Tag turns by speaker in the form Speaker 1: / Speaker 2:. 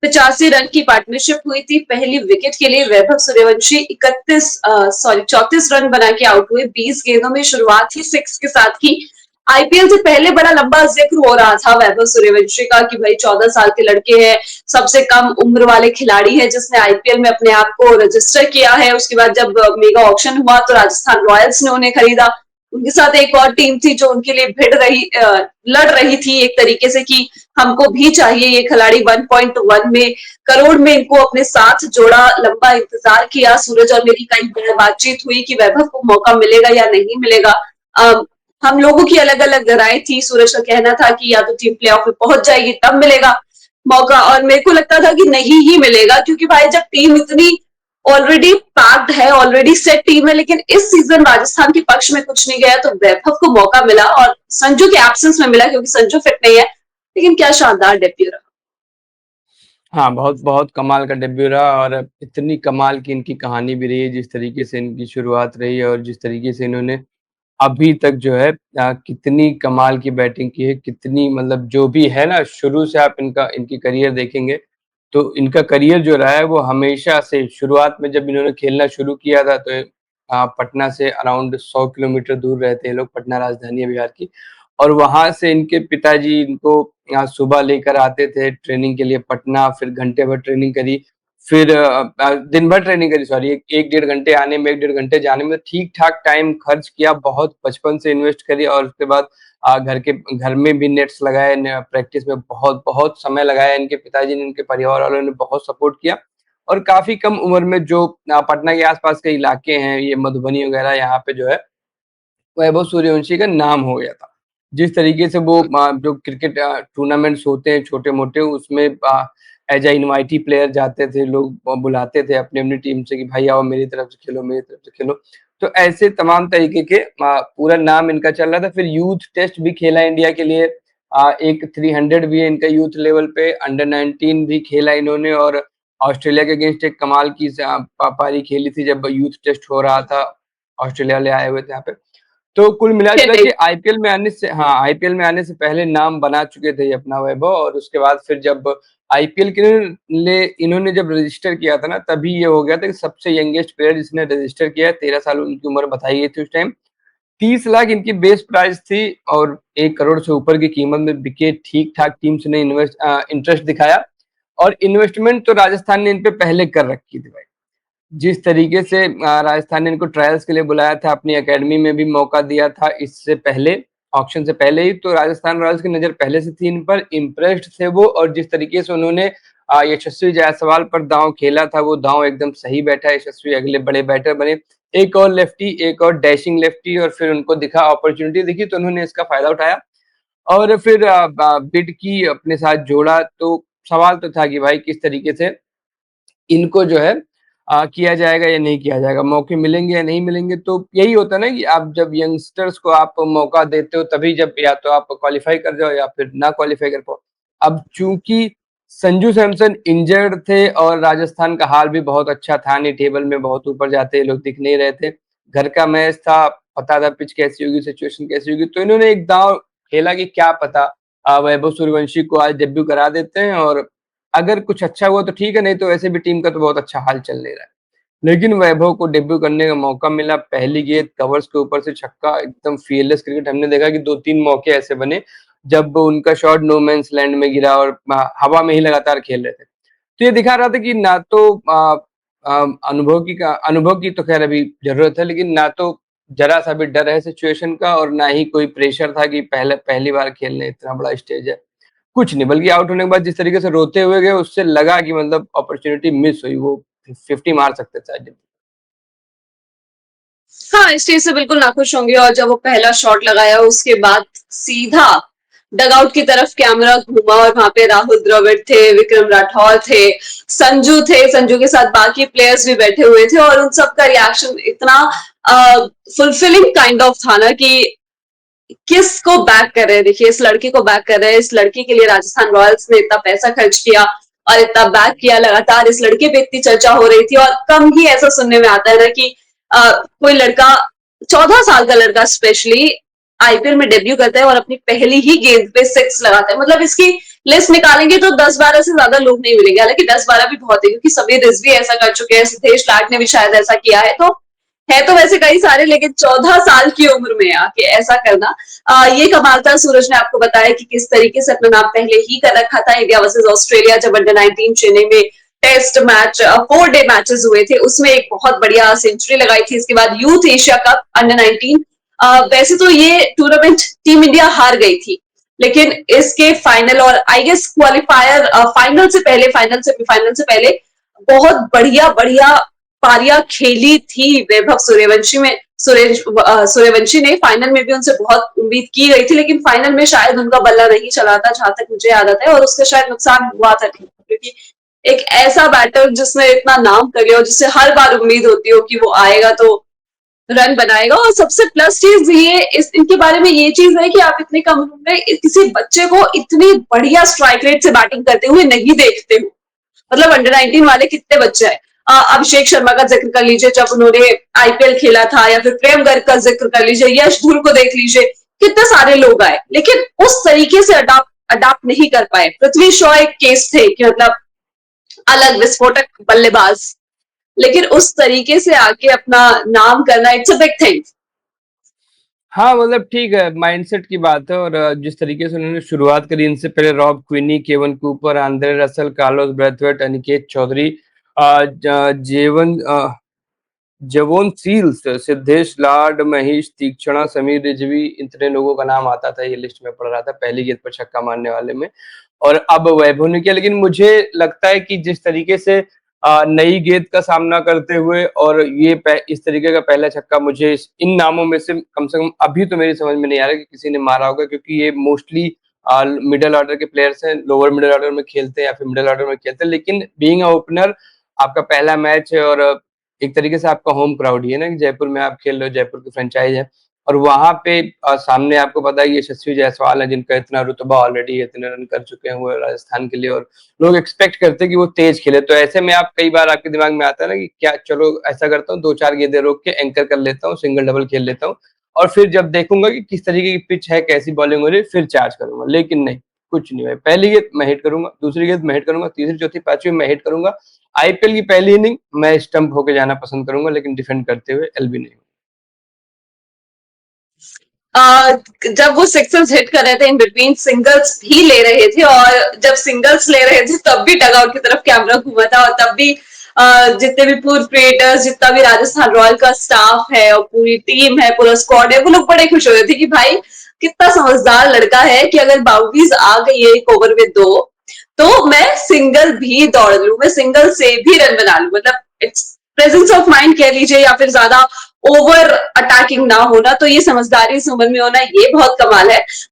Speaker 1: 85 run की partnership हुई थी पहली विकेट के लिए। वैभव सूर्यवंशी 34 रन बना के आउट हुए 20 गेंदों में। शुरुआत ही 6 के साथ की। आईपीएल से पहले बड़ा लंबा जिक्र हो रहा था वैभव सूर्यवंशी का कि भाई 14 साल के लड़के हैं, सबसे कम उम्र वाले खिलाड़ी है जिसने आईपीएल में अपने आप को रजिस्टर किया है। उसके बाद जब मेगा ऑक्शन हुआ तो राजस्थान रॉयल्स ने उन्हें खरीदा। उनके साथ एक और टीम थी जो उनके लिए लड़ रही थी एक तरीके से कि हमको भी चाहिए ये खिलाड़ी। 1.1 में करोड़ में इनको अपने साथ जोड़ा, लंबा इंतजार किया। सूरज और मेरी कई बार बातचीत हुई कि वैभव को मौका मिलेगा या नहीं मिलेगा। हम लोगों की अलग अलग राय थी। सूरज का कहना था कि या तो टीम प्लेऑफ में पहुंच जाएगी तब मिलेगा मौका, और मेरे को लगता था कि नहीं ही मिलेगा, क्योंकि भाई जब टीम इतनी ऑलरेडी पैक्ड है, ऑलरेडी सेट टीम है, लेकिन इस सीजन राजस्थान के पक्ष में कुछ नहीं गया तो वैभव को मौका मिला और संजू के एब्सेंस में मिला क्योंकि संजू फिट नहीं है। लेकिन क्या शानदार डेब्यू रहा।
Speaker 2: हाँ, बहुत बहुत कमाल का डेब्यू रहा और इतनी कमाल की इनकी कहानी भी रही है, जिस तरीके से इनकी शुरुआत रही है और जिस तरीके से इन्होंने अभी तक जो है कितनी कमाल की बैटिंग की है, कितनी मतलब जो भी है ना, शुरू से आप इनकी करियर देखेंगे तो इनका करियर जो रहा है वो हमेशा से, शुरुआत में जब इन्होंने खेलना शुरू किया था तो पटना से अराउंड 100 किलोमीटर दूर रहते हैं लोग, पटना राजधानी है बिहार की, और वहां से इनके पिताजी इनको सुबह लेकर आते थे ट्रेनिंग के लिए पटना, फिर घंटे भर ट्रेनिंग करी, फिर दिन भर ट्रेनिंग करी, सॉरी, एक डेढ़ घंटे आने में, एक डेढ़ घंटे जाने में, ठीक ठाक टाइम खर्च किया, बहुत बचपन से इन्वेस्ट करी और उसके बाद घर में भी नेट्स लगाए, प्रैक्टिस में बहुत बहुत समय लगाया। इनके पिताजी ने, इनके परिवार वालों ने बहुत सपोर्ट किया और काफी कम उम्र में जो पटना के आसपास के इलाके हैं, ये मधुबनी वगैरह, यहाँ पे जो है वैभव सूर्यवंशी का नाम हो गया था। जिस तरीके से वो जो क्रिकेट टूर्नामेंट्स होते हैं छोटे मोटे, उसमें एज ए इनवाइटी प्लेयर जाते थे, लोग बुलाते थे अपनी अपनी टीम से कि भाई आओ मेरी तरफ से खेलो, मेरी तरफ से खेलो। तो ऐसे तमाम तरीके के पूरा नाम इनका चल रहा था। फिर यूथ टेस्ट भी खेला इंडिया के लिए, एक 300 भी है इनका यूथ लेवल पे, अंडर 19 भी खेला इन्होंने और ऑस्ट्रेलिया के अगेंस्ट एक कमाल की पारी खेली थी जब यूथ टेस्ट हो रहा था, ऑस्ट्रेलिया वाले आए हुए थे यहाँ पे। तो कुल मिला-जुला के आईपीएल में आने से पहले नाम बना चुके थे ये अपना वैभव, और उसके बाद फिर जब आईपीएल के लिए इन्होंने जब रजिस्टर किया था ना, तभी ये हो गया था कि सबसे यंगेस्ट प्लेयर जिसने रजिस्टर किया है, 13 साल उनकी उम्र बताई गई थी उस टाइम। 30 लाख इनकी बेस प्राइस थी और 1 करोड़ से ऊपर की कीमत में बिके। ठीक-ठाक टीम्स ने इंटरेस्ट दिखाया और इन्वेस्टमेंट तो राजस्थान ने इन पे पहले कर रखी थी भाई। जिस तरीके से राजस्थान ने इनको ट्रायल्स के लिए बुलाया था, अपनी एकेडमी में भी मौका दिया था इससे पहले, ऑक्शन से पहले ही, तो राजस्थान रॉयल्स की नजर पहले से थी इन पर, इम्प्रेस्ड थे वो, और जिस तरीके से उन्होंने यशस्वी जायसवाल पर दांव खेला था, वो दांव एकदम सही बैठा। यशस्वी अगले बड़े बैटर बने, एक और लेफ्टी, एक और डैशिंग लेफ्टी, और फिर उनको दिखा, अपॉर्चुनिटी दिखी तो उन्होंने इसका फायदा उठाया और फिर बिड की अपने साथ जोड़ा। तो सवाल तो था कि भाई किस तरीके से इनको जो है किया जाएगा या नहीं किया जाएगा, मौके मिलेंगे या नहीं मिलेंगे। तो यही होता है ना कि आप जब यंगस्टर्स को आप मौका देते हो तभी जब या तो आप क्वालिफाई कर जाओ या फिर ना क्वालिफाई कर पाओ। अब चूंकि संजू सैमसन इंजर्ड थे और राजस्थान का हाल भी बहुत अच्छा था नहीं, टेबल में बहुत ऊपर जाते लोग दिख नहीं रहे थे, घर का मैच था, पता था पिच कैसी होगी, सिचुएशन कैसी होगी, तो इन्होंने एक दांव खेला कि क्या पता वैभव सूर्यवंशी को आज डेब्यू करा देते हैं और अगर कुछ अच्छा हुआ तो ठीक है, नहीं तो वैसे भी टीम का तो बहुत अच्छा हाल चल नहीं रहा है। लेकिन वैभव को डेब्यू करने का मौका मिला, पहली गेंद कवर्स के ऊपर से छक्का, एकदम फियरलेस क्रिकेट। हमने देखा कि 2-3 मौके ऐसे बने जब उनका शॉट नो मैंस लैंड में गिरा और हवा में ही लगातार खेल रहे थे। तो ये दिखा रहा था कि ना तो अनुभव की तो खैर अभी जरूरत है, लेकिन ना तो जरा सा भी डर है सिचुएशन का और ना ही कोई प्रेशर था कि पहली बार खेलने इतना बड़ा स्टेज है, कुछ नहीं। बल्कि आउट होने के बाद जिस तरीके से रोते हुए गए, उससे लगा कि मतलब अपॉर्चुनिटी मिस हुई, वो 50 मार सकते थे।
Speaker 1: हाँ, इस चीज से बिल्कुल नाखुश होंगे। और जब वो पहला शॉट लगाया उसके बाद सीधा डगआउट की तरफ कैमरा घूमा और वहां पे राहुल द्रविड़ थे, विक्रम राठौर थे, संजू थे, संजू के साथ बाकी प्लेयर्स भी बैठे हुए थे और उन सबका रिएक्शन इतना फुलफिलिंग काइंड ऑफ था ना कि किसको बैक कर रहे हैं। देखिए, इस लड़की को बैक कर रहे हैं, इस लड़की के लिए राजस्थान रॉयल्स ने इतना पैसा खर्च किया और इतना बैक किया, लगातार इस लड़के पे इतनी चर्चा हो रही थी। और कम ही ऐसा सुनने में आता है ना कि कोई लड़का, 14 साल का लड़का स्पेशली, आईपीएल में डेब्यू करता है और अपनी पहली ही गेंद पे 6 लगाता है। मतलब इसकी लिस्ट निकालेंगे तो 10-12 से ज्यादा लोग नहीं मिलेंगे, हालांकि 10-12 भी बहुत है क्योंकि समीर रिजवी ऐसा कर चुके हैं, सिद्धेश लाड ने भी शायद ऐसा किया है तो वैसे कई सारे, लेकिन 14 साल की उम्र में आके ऐसा करना ये कमाल था। सूरज ने आपको बताया कि किस तरीके से अपना नाम पहले ही कर रखा था। इंडिया वर्सेस ऑस्ट्रेलिया जब अंडर-19 चेन्नई में टेस्ट मैच 4 डे मैचेस हुए थे, उसमें एक बहुत बढ़िया सेंचुरी लगाई थी। इसके बाद यूथ एशिया कप अंडर-19, वैसे तो ये टूर्नामेंट टीम इंडिया हार गई थी, लेकिन इसके फाइनल और आई गेस क्वालिफायर फाइनल से पहले, फाइनल से पहले बहुत बढ़िया बढ़िया पारियां खेली थी वैभव सूर्यवंशी में सूर्यवंशी ने। फाइनल में भी उनसे बहुत उम्मीद की गई थी, लेकिन फाइनल में शायद उनका बल्ला नहीं चला था, जहां तक मुझे याद आता है, और उसका शायद नुकसान हुआ था क्योंकि एक ऐसा बैटर जिसने इतना नाम कर लिया और जिससे हर बार उम्मीद होती हो कि वो आएगा तो रन बनाएगा। और सबसे प्लस चीज ये इनके बारे में ये चीज है कि आप इतने कम उम्र में किसी बच्चे को इतनी बढ़िया स्ट्राइक रेट से बैटिंग करते हुए नहीं देखते हो। मतलब अंडर-19 वाले कितने बच्चे हैं, अभिषेक शर्मा का जिक्र कर लीजिए जब उन्होंने आईपीएल खेला था, या फिर प्रेम गर्ग का जिक्र कर लीजिए, यश धुल को देख लीजिए, कितने सारे लोग आए लेकिन उस तरीके से अडाप्ट नहीं कर पाए। पृथ्वी शॉ एक केस थे कि मतलब अलग विस्फोटक बल्लेबाज, लेकिन उस तरीके से आके अपना नाम करना, इट्स अ बिग थिंग।
Speaker 2: हाँ, मतलब ठीक है, माइंडसेट की बात है। और जिस तरीके से उन्होंने शुरुआत करी, इनसे पहले Rob Quiney, Kevon Cooper, Andre Russell, Carlos Brathwaite, Aniket Choudhary, Jevon Searles, Siddhesh Lad, Maheesh Theekshana, Sameer Rizvi, इतने लोगों का नाम आता था, ये लिस्ट में पढ़ रहा था पहली गेंद पर छक्का मारने वाले में। और अब वैभव ने किया, लेकिन मुझे लगता है कि जिस तरीके से नई गेंद का सामना करते हुए और ये इस तरीके का पहला छक्का, मुझे इन नामों में से कम अभी तो मेरी समझ में नहीं आ रहा कि किसी ने मारा होगा, क्योंकि ये मोस्टली मिडिल ऑर्डर के प्लेयर्स हैं, लोअर मिडिल ऑर्डर में खेलते हैं या फिर मिडिल ऑर्डर में खेलते हैं। लेकिन बीइंग अ ओपनर, आपका पहला मैच है और एक तरीके से आपका होम क्राउड ही है ना, कि जयपुर में आप खेल रहे हो, जयपुर की फ्रेंचाइज है, और वहां पे सामने आपको पता है यशस्वी जायसवाल है, जिनका इतना रुतबा ऑलरेडी है, इतने रन कर चुके हैं वो राजस्थान के लिए, और लोग एक्सपेक्ट करते हैं कि वो तेज खेले। तो ऐसे में आप कई बार आपके दिमाग में आता है ना कि क्या, चलो ऐसा करता हूँ, 2-4 गेंदें रोक के एंकर कर लेता हूँ, सिंगल डबल खेल लेता हूँ, और फिर जब देखूंगा कि किस तरीके की पिच है, कैसी बॉलिंग हो रही है, फिर चार्ज करूंगा। लेकिन नहीं, कुछ नहीं भाई, पहली गेंद मैं हिट करूंगा, दूसरी गेंद मैं हिट करूंगा, तीसरी, चौथी, पांचवी मैं हिट करूंगा। आईपीएल की पहली इनिंग मैं स्टंप होके जाना पसंद करूंगा, लेकिन डिफेंड करते हुए एलबी नहीं।
Speaker 1: जब वो सिक्सर्स हिट कर रहे थे, इन बिटवीन सिंगल्स भी ले रहे थे, और जब सिंगल्स ले रहे थे तब भी डगआउट की तरफ कैमरा घूमा था, और तब भी जितने भी पूर्व क्रिएटर्स, जितना भी राजस्थान रॉयल का स्टाफ है और पूरी टीम है, पूरा स्क्वाड है, वो लोग बड़े खुश हो रहे थे कि भाई कितना समझदार लड़का है कि अगर बाउंड्रीज आ गई है एक ओवर में 2, तो मैं सिंगल भी दौड़ लू, मैं सिंगल से भी रन बना लू। मतलब इट्स प्रेजेंस ऑफ माइंड कह लीजिए, या फिर ज्यादा ओवर अटैकिंग ना होना, तो ये समझदारी इस उम्र में होना, ये बहुत कमाल है।